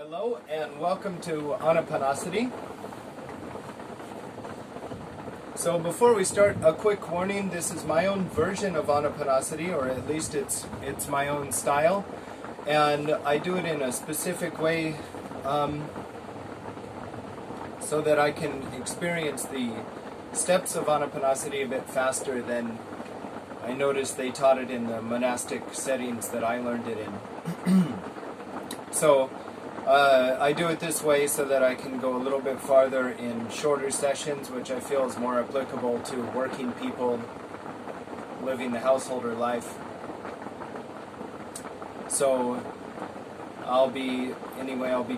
Hello and welcome to Anapanasati. So before we start, a quick warning. This is my own version of Anapanasati, or at least it's my own style, and I do it in a specific way so that I can experience the steps of Anapanasati a bit faster than I noticed they taught it in the monastic settings that I learned it in. So I do it this way so that I can go a little bit farther in shorter sessions, which I feel is more applicable to working people living the householder life. So I'll be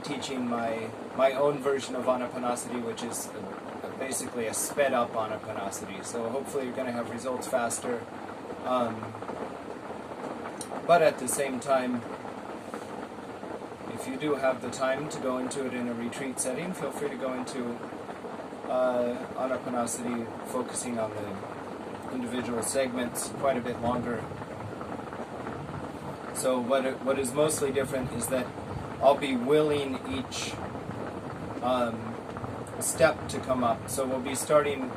teaching my own version of Anapanasati, which is basically a sped up Anapanasati. So hopefully you're going to have results faster. But at the same time, if you do have the time to go into it in a retreat setting, feel free to go into Anapanasati, focusing on the individual segments quite a bit longer. So what is mostly different is that I'll be willing each step to come up. So we'll be starting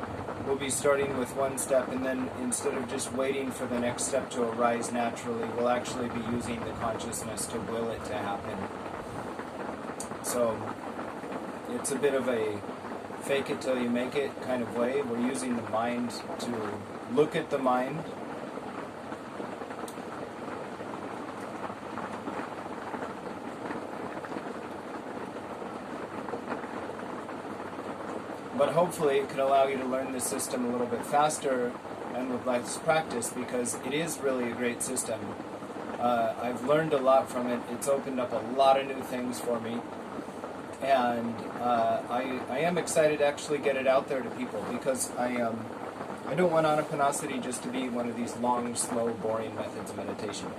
with one step, and then instead of just waiting for the next step to arise naturally, we'll actually be using the consciousness to will it to happen. So it's a bit of a fake it till you make it kind of way. We're using the mind to look at the mind. But hopefully it can allow you to learn the system a little bit faster and with less practice, because it is really a great system. I've learned a lot from it. It's opened up a lot of new things for me. And I am excited to actually get it out there to people, because I don't want Anapanasati just to be one of these long, slow, boring methods of meditation.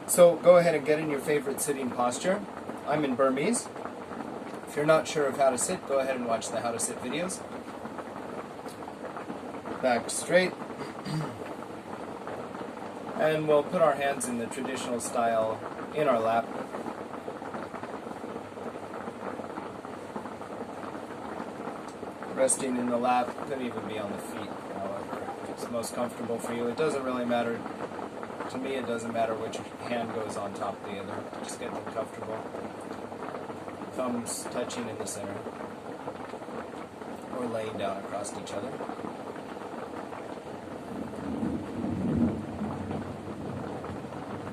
So go ahead and get in your favorite sitting posture. I'm in Burmese. If you're not sure of how to sit, go ahead and watch the how to sit videos. Back straight. And we'll put our hands in the traditional style in our lap. Resting in the lap, could even be on the feet, however it's most comfortable for you. It doesn't really matter. To me, it doesn't matter which hand goes on top of the other. Just get them comfortable. Thumbs touching in the center, or laying down across each other.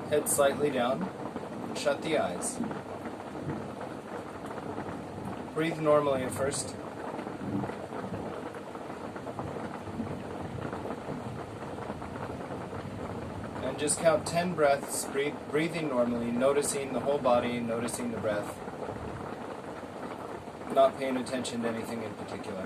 Head slightly down. Shut the eyes. Breathe normally at first. And just count 10 breaths, breathing normally, noticing the whole body, noticing the breath. Not paying attention to anything in particular.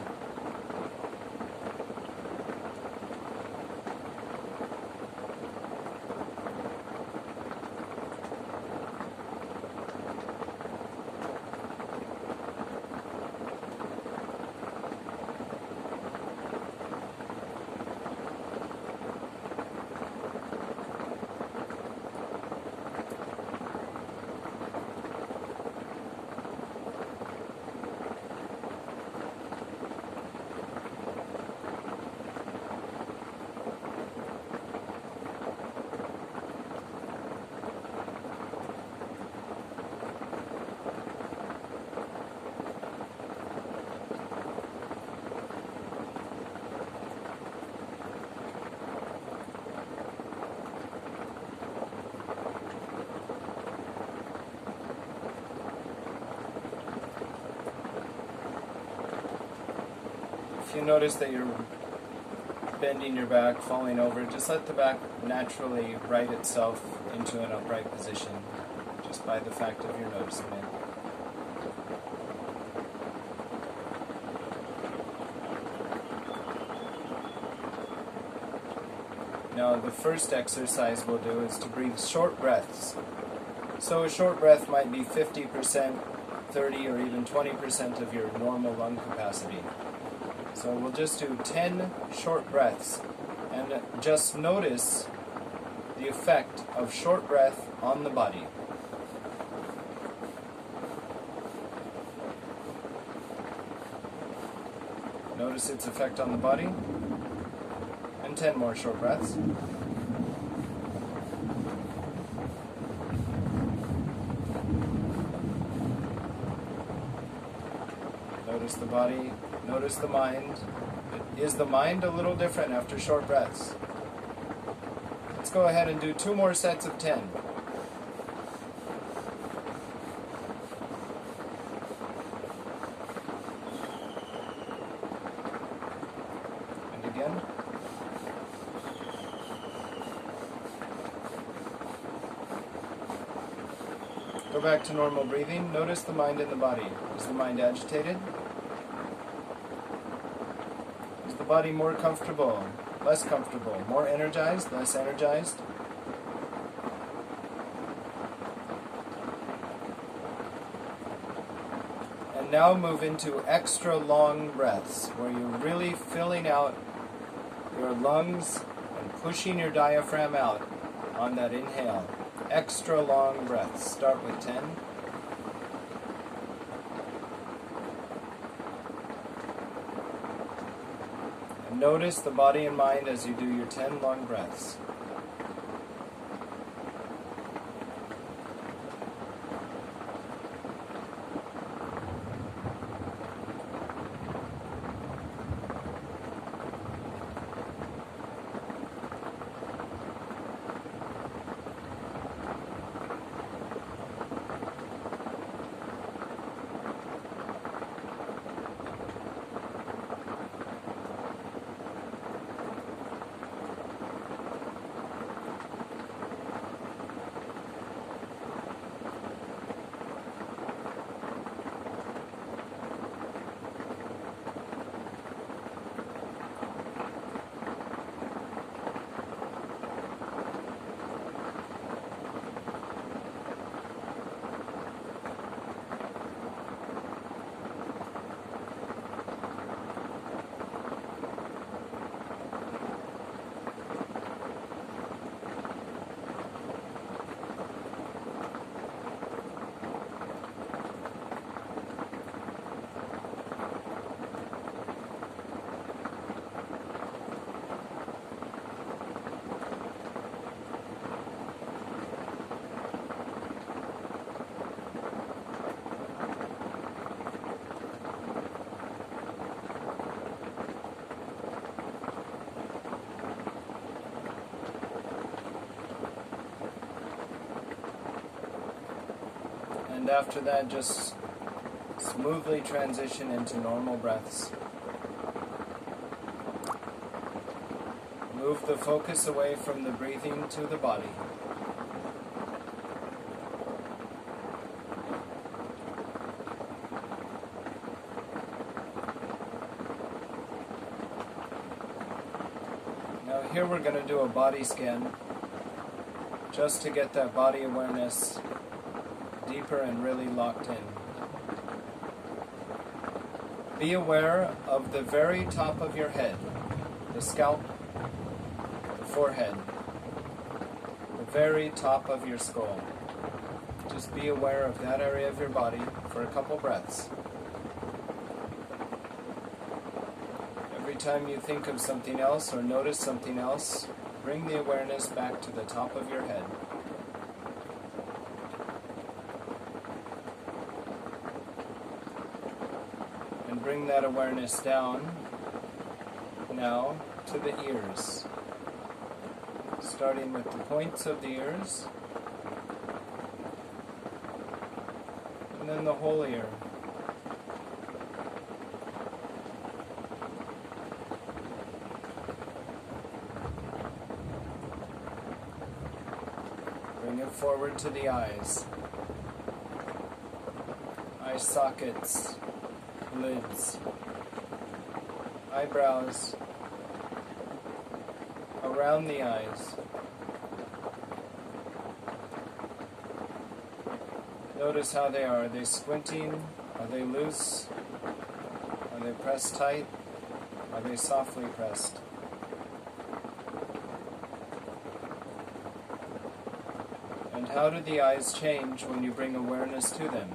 If you notice that you're bending your back, falling over, just let the back naturally right itself into an upright position, just by the fact of your noticing it. Now, the first exercise we'll do is to breathe short breaths. So a short breath might be 50%, 30, or even 20% of your normal lung capacity. So we'll just do 10 short breaths, and just notice the effect of short breath on the body. Notice its effect on the body. And 10 more short breaths. Notice the body, notice the mind. Is the mind a little different after short breaths? Let's go ahead and do 2 more sets of 10. And again. Go back to normal breathing. Notice the mind and the body. Is the mind agitated? Is the body more comfortable? Less comfortable? More energized? Less energized? And now move into extra long breaths, where you're really filling out your lungs and pushing your diaphragm out on that inhale. Extra long breaths. Start with 10. And notice the body and mind as you do your 10 long breaths. And after that, just smoothly transition into normal breaths. Move the focus away from the breathing to the body. Now here we're going to do a body scan, just to get that body awareness deeper and really locked in. Be aware of the very top of your head, the scalp, the forehead, the very top of your skull. Just be aware of that area of your body for a couple breaths. Every time you think of something else or notice something else, bring the awareness back to the top of your head. And bring that awareness down now to the ears, starting with the points of the ears, and then the whole ear. Bring it forward to the eyes, eye sockets, lids, eyebrows, around the eyes. Notice how they are. Are they squinting? Are they loose? Are they pressed tight? Are they softly pressed? And how do the eyes change when you bring awareness to them?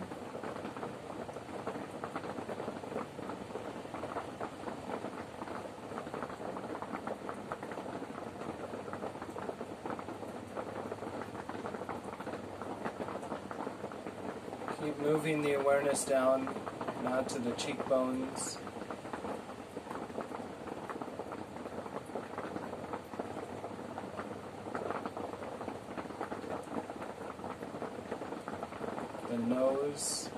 Keep moving the awareness down, now to the cheekbones. The nose.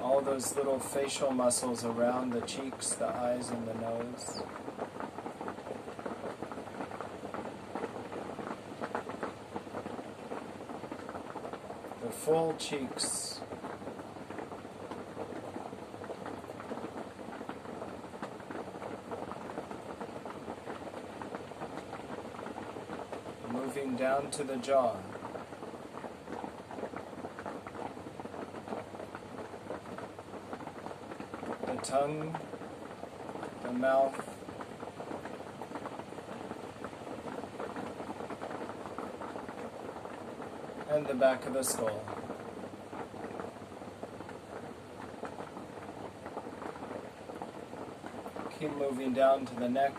All those little facial muscles around the cheeks, the eyes, and the nose. The full cheeks. Moving down to the jaw. The tongue, the mouth, and the back of the skull. Keep moving down to the neck.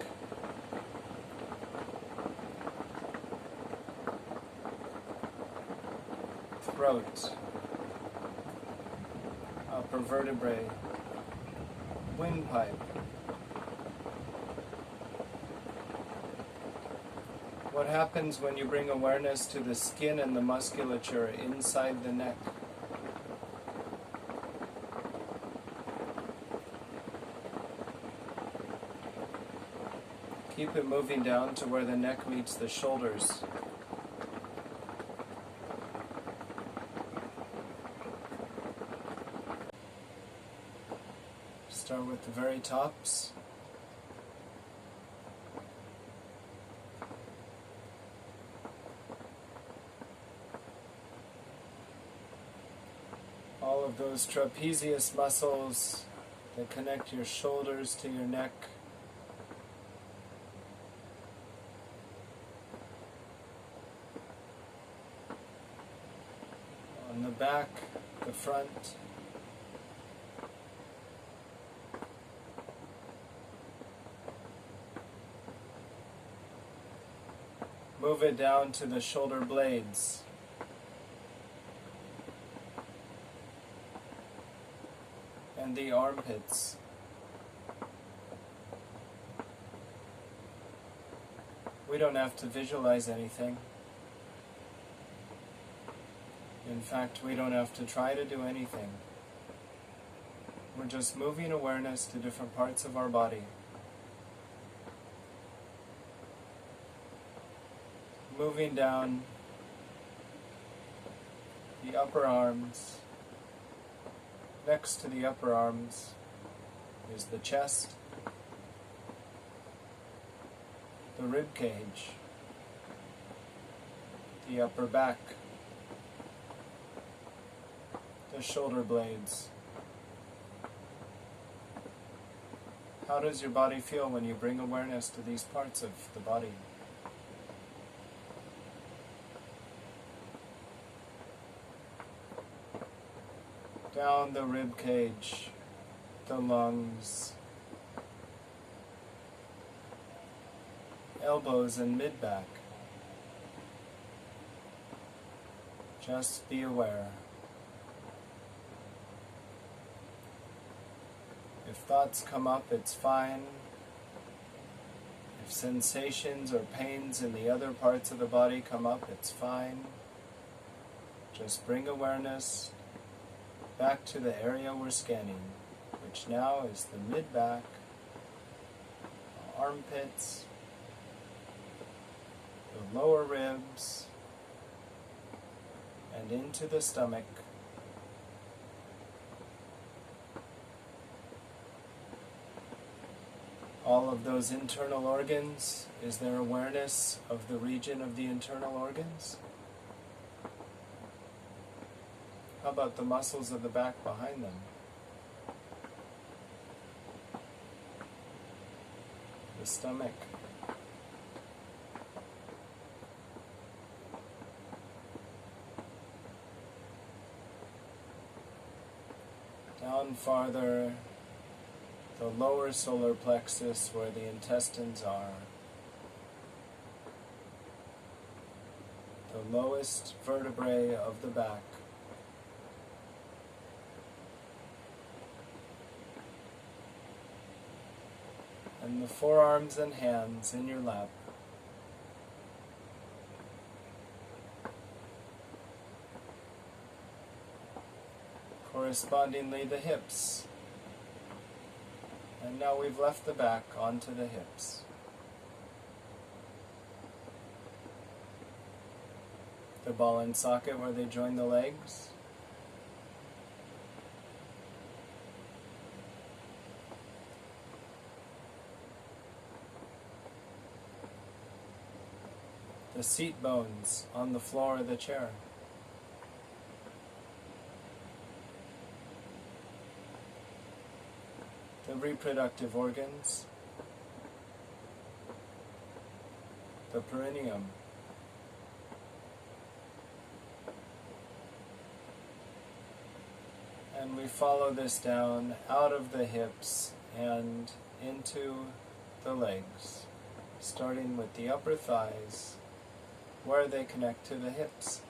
Throat, upper vertebrae, windpipe. What happens when you bring awareness to the skin and the musculature inside the neck? Keep it moving down to where the neck meets the shoulders. Start with the very tops. All of those trapezius muscles that connect your shoulders to your neck. On the back, the front. Move it down to the shoulder blades. And the armpits. We don't have to visualize anything. In fact, we don't have to try to do anything. We're just moving awareness to different parts of our body. Moving down the upper arms. Next to the upper arms is the chest, the rib cage, the upper back, the shoulder blades. How does your body feel when you bring awareness to these parts of the body? Down the rib cage, the lungs, elbows and mid-back. Just be aware. If thoughts come up, it's fine. If sensations or pains in the other parts of the body come up, it's fine. Just bring awareness back to the area we're scanning, which now is the mid-back, the armpits, the lower ribs, and into the stomach. All of those internal organs, is there awareness of the region of the internal organs? How about the muscles of the back behind them? The stomach. Down farther, the lower solar plexus where the intestines are. the lowest vertebrae of the back. And the forearms and hands in your lap. Correspondingly, the hips. And now we've left the back onto the hips. The ball and socket where they join the legs. The seat bones on the floor of the chair. The reproductive organs. The perineum. And we follow this down out of the hips and into the legs, starting with the upper thighs, where they connect to the hips.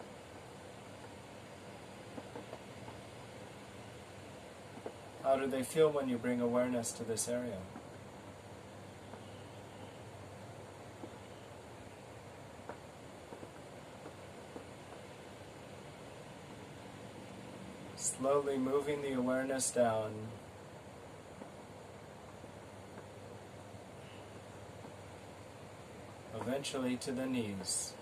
How do they feel when you bring awareness to this area? Slowly moving the awareness down, eventually to the knees.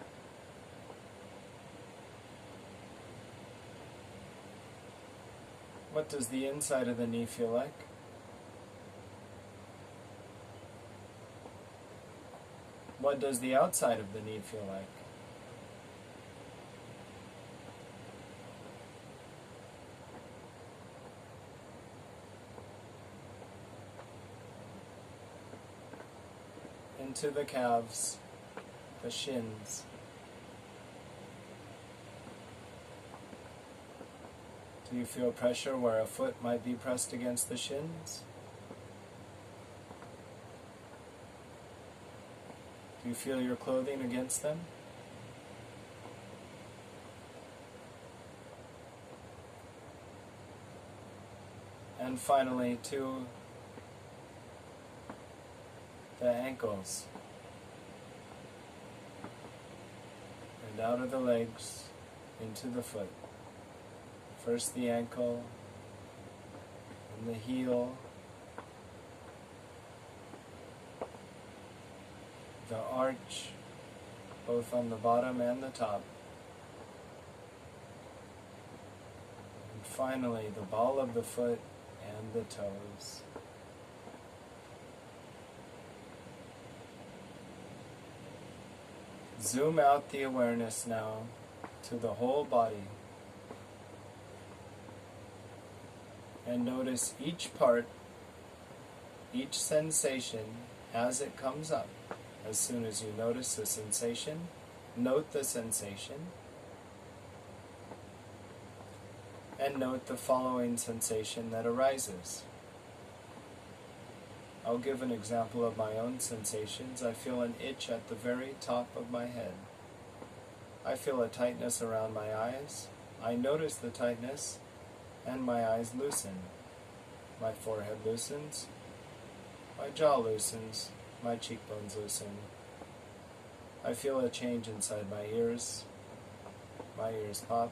What does the inside of the knee feel like? What does the outside of the knee feel like? Into the calves, the shins. Do you feel pressure where a foot might be pressed against the shins? Do you feel your clothing against them? And finally, to the ankles. And out of the legs into the foot. First the ankle, and the heel, the arch, both on the bottom and the top, and finally the ball of the foot and the toes. Zoom out the awareness now to the whole body. And notice each part, each sensation as it comes up. As soon as you notice the sensation, note the sensation, and note the following sensation that arises. I'll give an example of my own sensations. I feel an itch at the very top of my head. I feel a tightness around my eyes. I notice the tightness, and my eyes loosen. My forehead loosens. My jaw loosens. My cheekbones loosen. I feel a change inside my ears. My ears pop.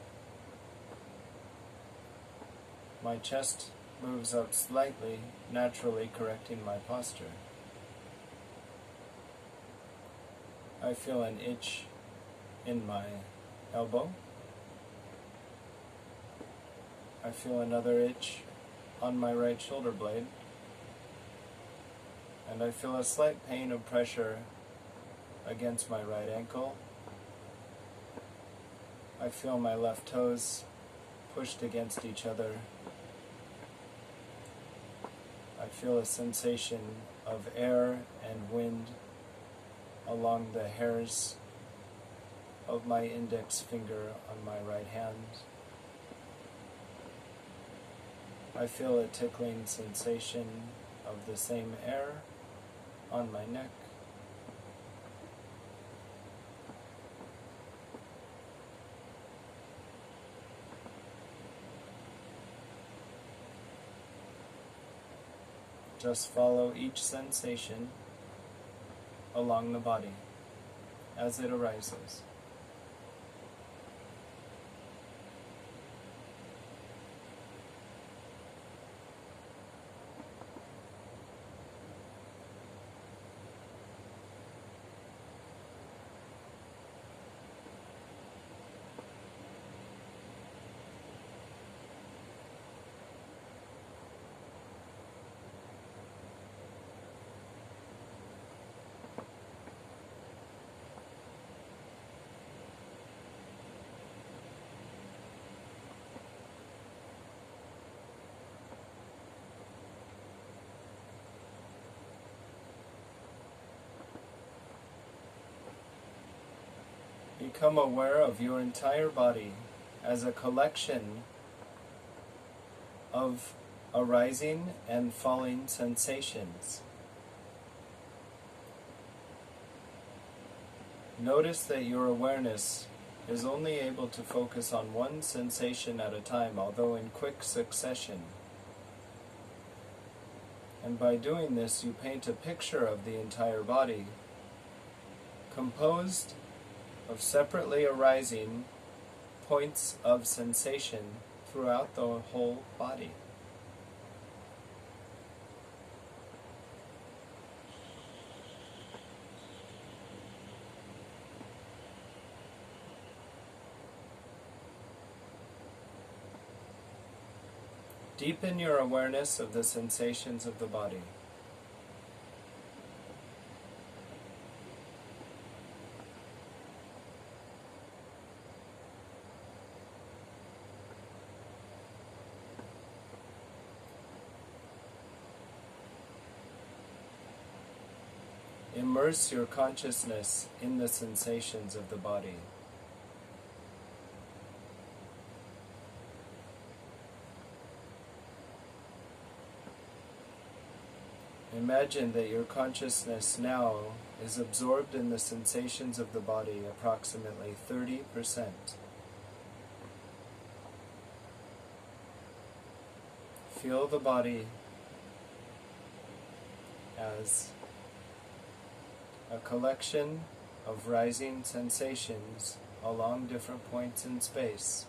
My chest moves up slightly, naturally correcting my posture. I feel an itch in my elbow. I feel another itch on my right shoulder blade. And I feel a slight pain of pressure against my right ankle. I feel my left toes pushed against each other. I feel a sensation of air and wind along the hairs of my index finger on my right hand. I feel a tickling sensation of the same air on my neck. Just follow each sensation along the body as it arises. Become aware of your entire body as a collection of arising and falling sensations. Notice that your awareness is only able to focus on one sensation at a time, although in quick succession. And by doing this, you paint a picture of the entire body, composed of separately arising points of sensation throughout the whole body. Deepen your awareness of the sensations of the body. Immerse your consciousness in the sensations of the body. Imagine that your consciousness now is absorbed in the sensations of the body approximately 30%. Feel the body as a collection of rising sensations along different points in space.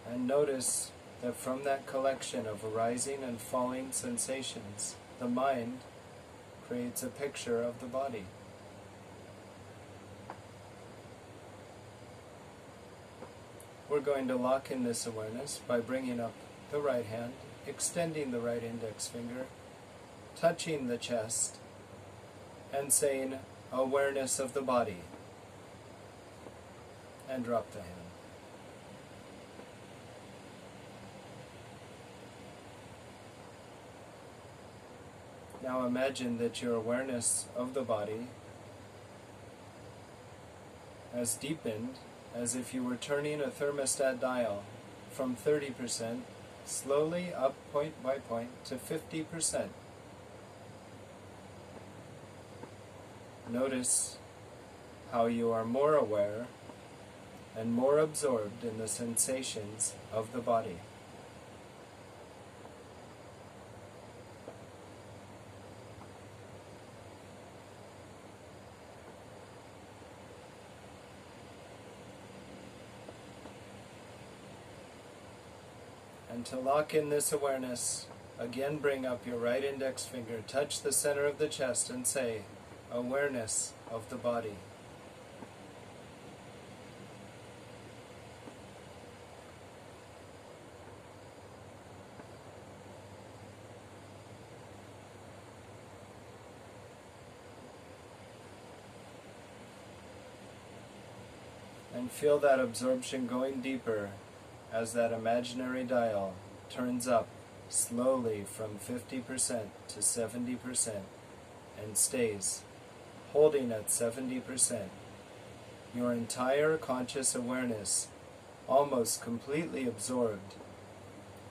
And notice that from that collection of arising and falling sensations, the mind creates a picture of the body. We're going to lock in this awareness by bringing up the right hand, extending the right index finger, touching the chest, and saying, awareness of the body, and drop the hand. Now imagine that your awareness of the body has deepened as if you were turning a thermostat dial from 30% slowly up point by point to 50%. Notice how you are more aware and more absorbed in the sensations of the body. And to lock in this awareness, again bring up your right index finger, touch the center of the chest and say, awareness of the body. And feel that absorption going deeper as that imaginary dial turns up slowly from 50% to 70% and stays holding at 70%. Your entire conscious awareness almost completely absorbed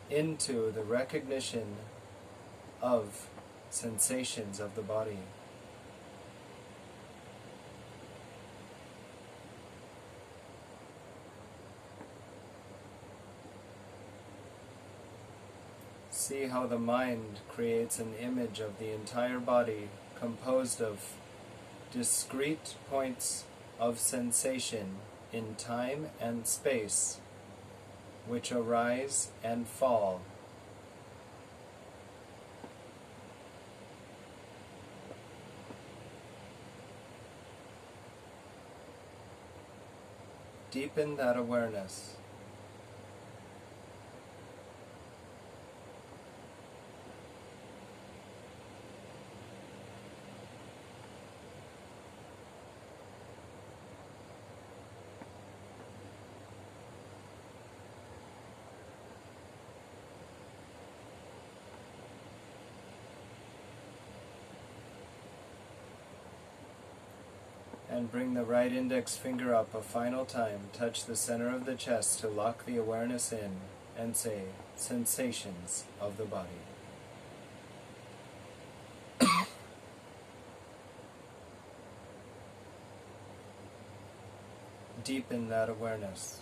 into the recognition of sensations of the body. See how the mind creates an image of the entire body composed of discrete points of sensation in time and space, which arise and fall. Deepen that awareness. And bring the right index finger up a final time. Touch the center of the chest to lock the awareness in and say, sensations of the body. Deepen that awareness.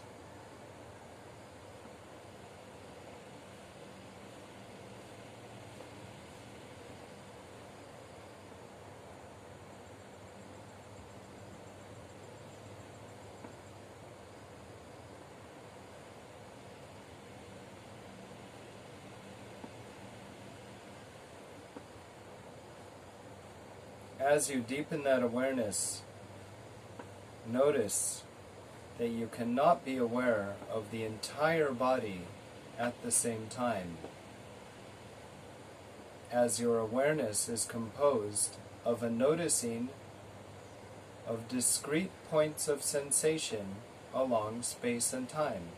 As you deepen that awareness, notice that you cannot be aware of the entire body at the same time, as your awareness is composed of a noticing of discrete points of sensation along space and time.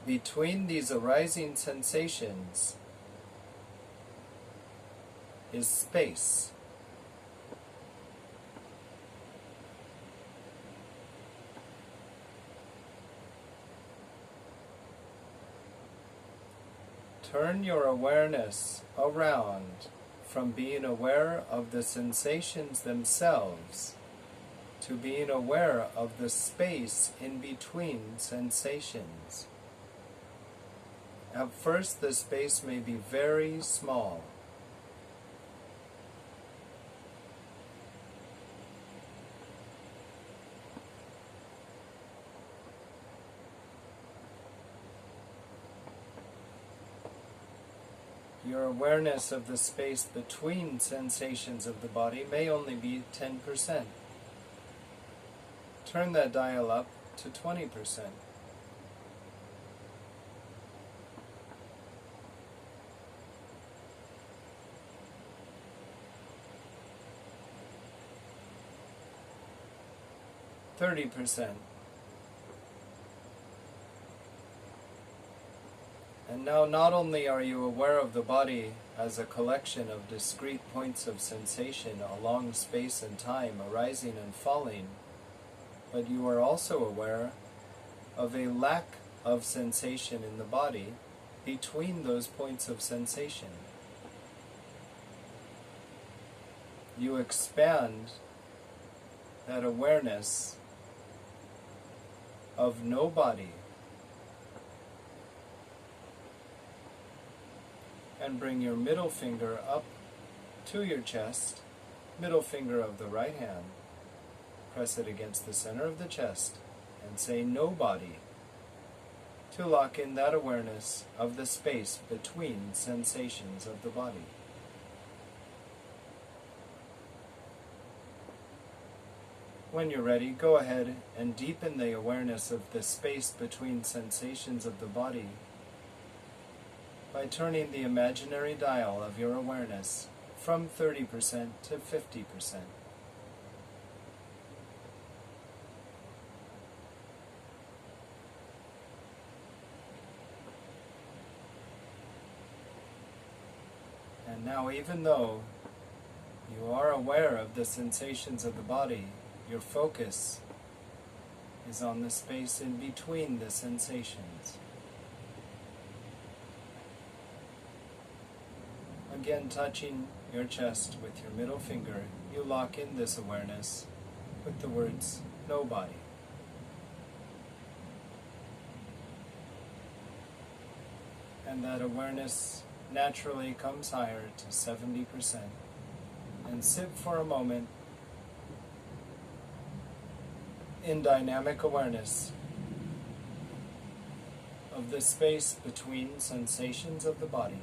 Between these arising sensations is space. Turn your awareness around from being aware of the sensations themselves to being aware of the space in between sensations. At first, the space may be very small. Your awareness of the space between sensations of the body may only be 10%. Turn that dial up to 20%. %. And now not only are you aware of the body as a collection of discrete points of sensation along space and time arising and falling, but you are also aware of a lack of sensation in the body between those points of sensation. You expand that awareness of no body and bring your middle finger up to your chest, middle finger of the right hand. Press it against the center of the chest and say no body to lock in that awareness of the space between sensations of the body. When you're ready, go ahead and deepen the awareness of the space between sensations of the body by turning the imaginary dial of your awareness from 30% to 50%. And now, even though you are aware of the sensations of the body, your focus is on the space in between the sensations. Again, touching your chest with your middle finger, you lock in this awareness with the words, no body. And that awareness naturally comes higher to 70%. And sit for a moment in dynamic awareness of the space between sensations of the body.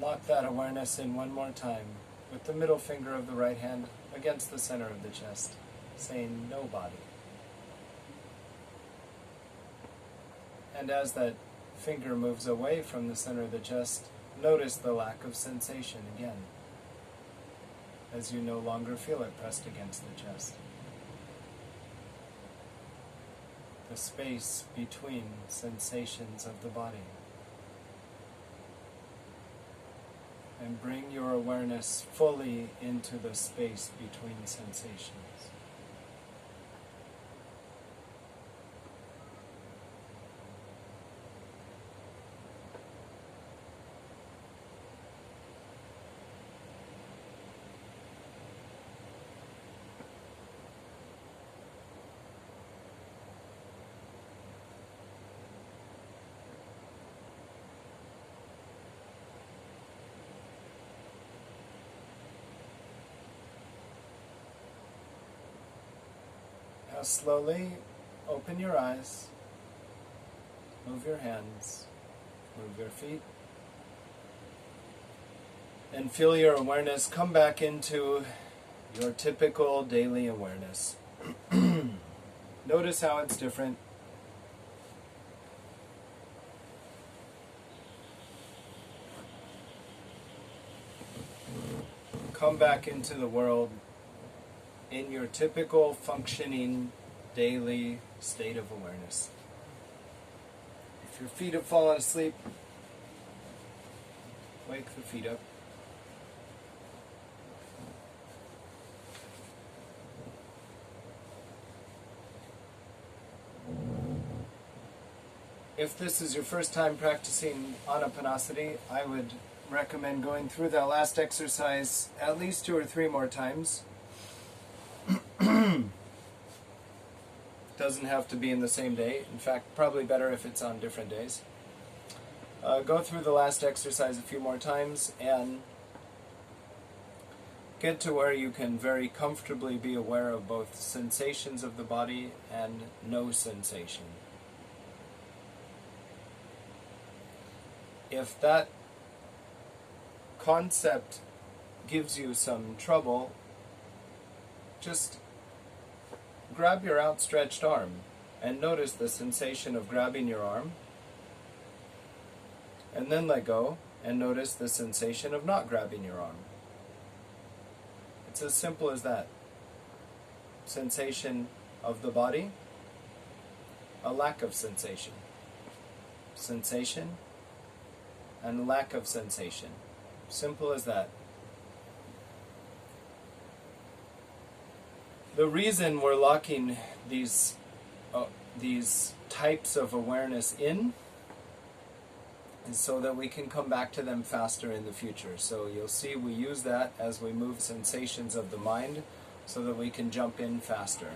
Lock that awareness in one more time with the middle finger of the right hand against the center of the chest, saying no body. And as that finger moves away from the center of the chest, notice the lack of sensation again, as you no longer feel it pressed against the chest. The space between sensations of the body. And bring your awareness fully into the space between sensations. Now slowly open your eyes, move your hands, move your feet, and feel your awareness come back into your typical daily awareness. Notice how it's different. Come back into the world in your typical functioning daily state of awareness. If your feet have fallen asleep, wake the feet up. If this is your first time practicing Anapanasati, I would recommend going through that last exercise at least 2 or 3 more times. Doesn't have to be in the same day. In fact, probably better if it's on different days. Go through the last exercise a few more times and get to where you can very comfortably be aware of both sensations of the body and no sensation. If that concept gives you some trouble, just grab your outstretched arm and notice the sensation of grabbing your arm, and then let go and notice the sensation of not grabbing your arm. It's as simple as that. Sensation of the body, a lack of sensation. Sensation and lack of sensation. Simple as that. The reason we're locking these types of awareness in is so that we can come back to them faster in the future. So you'll see we use that as we move sensations of the mind so that we can jump in faster.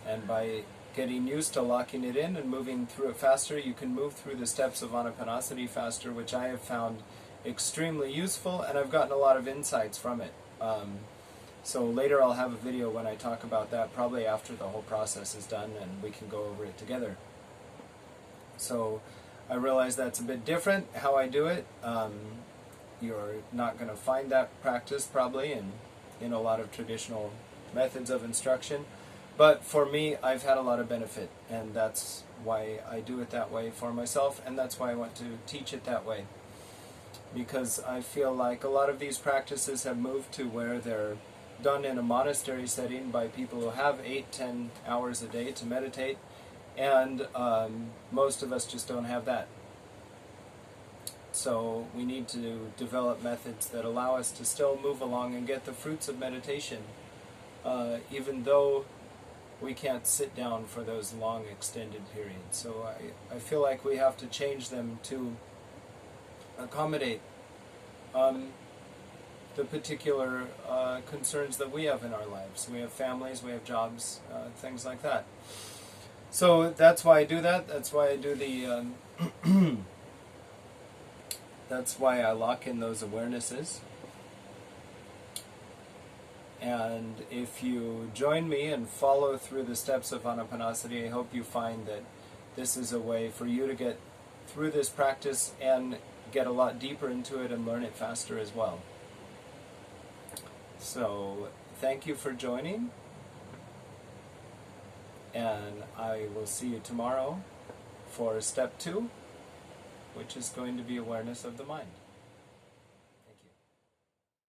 And by getting used to locking it in and moving through it faster, you can move through the steps of Anapanasati faster, which I have found extremely useful, and I've gotten a lot of insights from it. So later I'll have a video when I talk about that, probably after the whole process is done and we can go over it together. So I realize that's a bit different how I do it. You're not going to find that practice probably in a lot of traditional methods of instruction. But for me, I've had a lot of benefit, and that's why I do it that way for myself, and that's why I want to teach it that way. Because I feel like a lot of these practices have moved to where they're done in a monastery setting by people who have 8-10 hours a day to meditate, and most of us just don't have that. So we need to develop methods that allow us to still move along and get the fruits of meditation, even though we can't sit down for those long extended periods. So I feel like we have to change them to accommodate the particular concerns that we have in our lives. We have families, we have jobs, things like that. So that's why I do that. That's why I do the that's why I lock in those awarenesses. And if you join me and follow through the steps of Anapanasati, I hope you find that this is a way for you to get through this practice and get a lot deeper into it and learn it faster as well. So, thank you for joining, and I will see you tomorrow for step 2, which is going to be awareness of the mind.